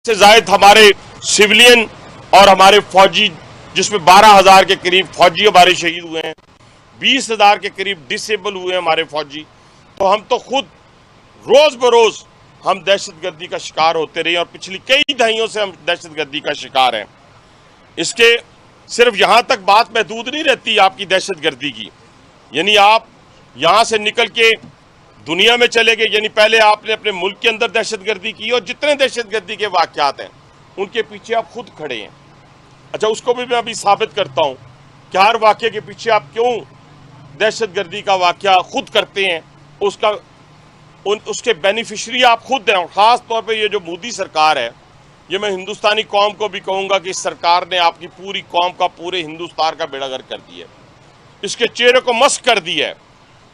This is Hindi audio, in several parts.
से जायद हमारे सिविलियन और हमारे फौजी, जिसमें 12,000 के करीब फौजी हमारे शहीद हुए हैं, 20,000 के करीब डिसेबल हुए हैं हमारे फौजी। तो हम तो खुद रोज बरोज हम दहशतगर्दी का शिकार होते रहे और पिछली कई दहाइयों से हम दहशतगर्दी का शिकार हैं। इसके सिर्फ यहाँ तक बात महदूद नहीं रहती आपकी दहशतगर्दी की, यानी आप यहाँ से निकल के दुनिया में चले गए, यानी पहले आपने अपने मुल्क के अंदर दहशतगर्दी की और जितने दहशतगर्दी के वाक़यात हैं उनके पीछे आप खुद खड़े हैं। अच्छा, उसको भी मैं अभी साबित करता हूँ कि हर वाक़े के पीछे आप क्यों दहशतगर्दी का वाक़या खुद करते हैं, उसके बेनिफिशरी आप खुद हैं। ख़ास तौर पे ये जो मोदी सरकार है, ये मैं हिंदुस्तानी कौम को भी कहूँगा कि इस सरकार ने आपकी पूरी कौम का, पूरे हिंदुस्तान का बेड़ागर्क कर दिया है, इसके चेहरे को मस्क कर दिया है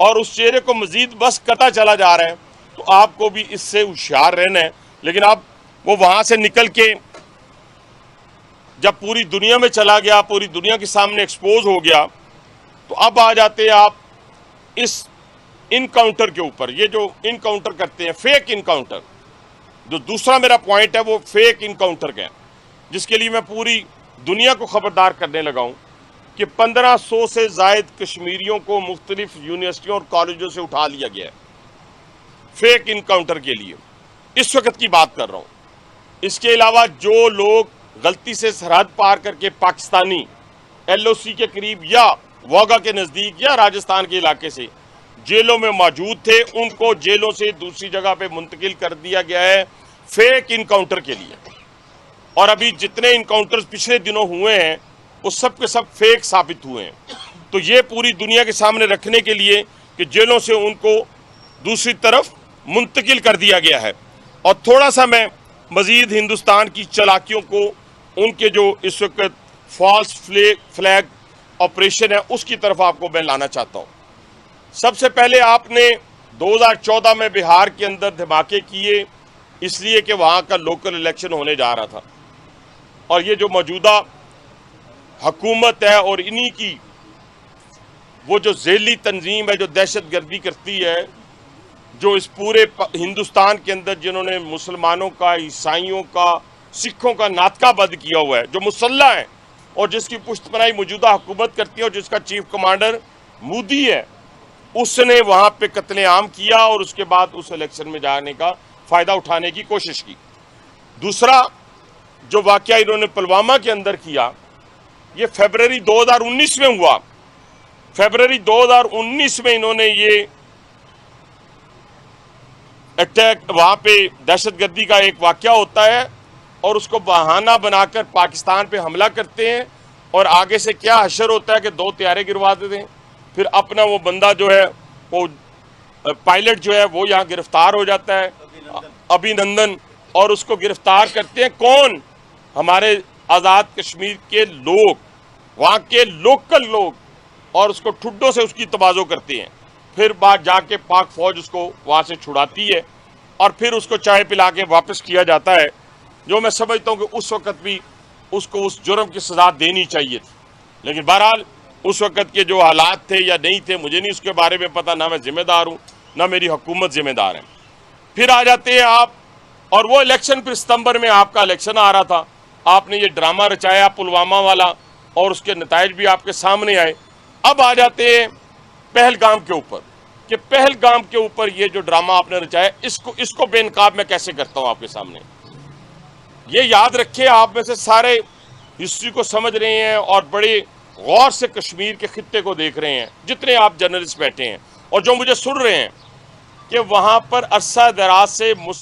और उस चेहरे को मजीद मस्क करता चला जा रहा है। तो आपको भी इससे होशियार रहना है। लेकिन अब वो वहाँ से निकल के जब पूरी दुनिया में चला गया, पूरी दुनिया के सामने एक्सपोज हो गया, तो अब आ जाते हैं आप इस इनकाउंटर के ऊपर। ये जो इनकाउंटर करते हैं, फेक इनकाउंटर, जो दूसरा मेरा पॉइंट है वो फेक इनकाउंटर का है, जिसके लिए मैं पूरी दुनिया को खबरदार करने लगा हूँ कि 1500 से जायद कश्मीरियों को मुख्तलिफ यूनिवर्सिटियों और कॉलेजों से उठा लिया गया है फेक इनकाउंटर के लिए। इस वक्त की बात कर रहा हूँ। इसके अलावा जो लोग गलती से सरहद पार करके पाकिस्तानी LOC के करीब या वाघा के नज़दीक या राजस्थान के इलाके से जेलों में मौजूद थे, उनको जेलों से दूसरी जगह पे मुंतकिल कर दिया गया है फेक इनकाउंटर के लिए। और अभी जितने इनकाउंटर्स पिछले दिनों हुए हैं वो सब के सब फेक साबित हुए हैं। तो ये पूरी दुनिया के सामने रखने के लिए कि जेलों से उनको दूसरी तरफ मुंतकिल कर दिया गया है। और थोड़ा सा मैं मजीद हिंदुस्तान की चालाकियों को, उनके जो इस वक्त फॉल्स फ्लैग ऑपरेशन है, उसकी तरफ आपको मैं लाना चाहता हूँ। सबसे पहले आपने 2014 में बिहार के अंदर धमाके किए, इसलिए कि वहाँ का लोकल इलेक्शन होने जा रहा था और ये जो मौजूदा हुकूमत है और इन्हीं की वो जो ज़ेली तंजीम है जो दहशतगर्दी करती है, जो इस पूरे हिंदुस्तान के अंदर जिन्होंने मुसलमानों का, ईसाइयों का, सिखों का नातका बंद किया हुआ है, जो मुसल्ला है और जिसकी पुश्तपनाही मौजूदा हुकूमत करती है और जिसका चीफ कमांडर मोदी है, उसने वहाँ पे कत्लेआम किया और उसके बाद उस इलेक्शन में जाने का फ़ायदा उठाने की कोशिश की। दूसरा जो वाक़या इन्होंने पुलवामा के अंदर किया, ये फरवरी 2019 में हुआ। फरवरी 2019 में इन्होंने ये अटैक, वहाँ पे दहशतगर्दी का एक वाक़या होता है और उसको बहाना बनाकर पाकिस्तान पे हमला करते हैं और आगे से क्या हशर होता है कि 2 तैयारे गिरवा देते हैं। फिर अपना वो बंदा जो है, वो पायलट जो है, वो यहाँ गिरफ्तार हो जाता है, अभिनंदन, और उसको गिरफ्तार करते हैं कौन? हमारे आज़ाद कश्मीर के लोग, वहाँ के लोकल लोग, और उसको ठुड्डों से उसकी तबाज़ो करते हैं। फिर बाद जाके पाक फौज उसको वहाँ से छुड़ाती है और फिर उसको चाय पिला के वापस किया जाता है, जो मैं समझता हूँ कि उस वक़्त भी उसको उस जुर्म की सज़ा देनी चाहिए थी। लेकिन बहरहाल उस वक़्त के जो हालात थे या नहीं थे, मुझे नहीं उसके बारे में पता, ना मैं ज़िम्मेदार हूँ ना मेरी हुकूमत ज़िम्मेदार है। फिर आ जाते हैं आप, और वो इलेक्शन फिर सितंबर में आपका इलेक्शन आ रहा था, आपने ये ड्रामा रचाया पुलवामा वाला और उसके नताइज भी आपके सामने आए। अब आ जाते हैं पहलगाम के ऊपर कि पहलगाम के ऊपर ये जो ड्रामा आपने रचाया, इसको बेनकाब मैं कैसे करता हूँ आपके सामने। ये याद रखिए, आप में से सारे हिस्ट्री को समझ रहे हैं और बड़े गौर से कश्मीर के खित्ते को देख रहे हैं, जितने आप जर्नलिस्ट बैठे हैं और जो मुझे सुन रहे हैं, कि वहाँ पर अरसा दराज से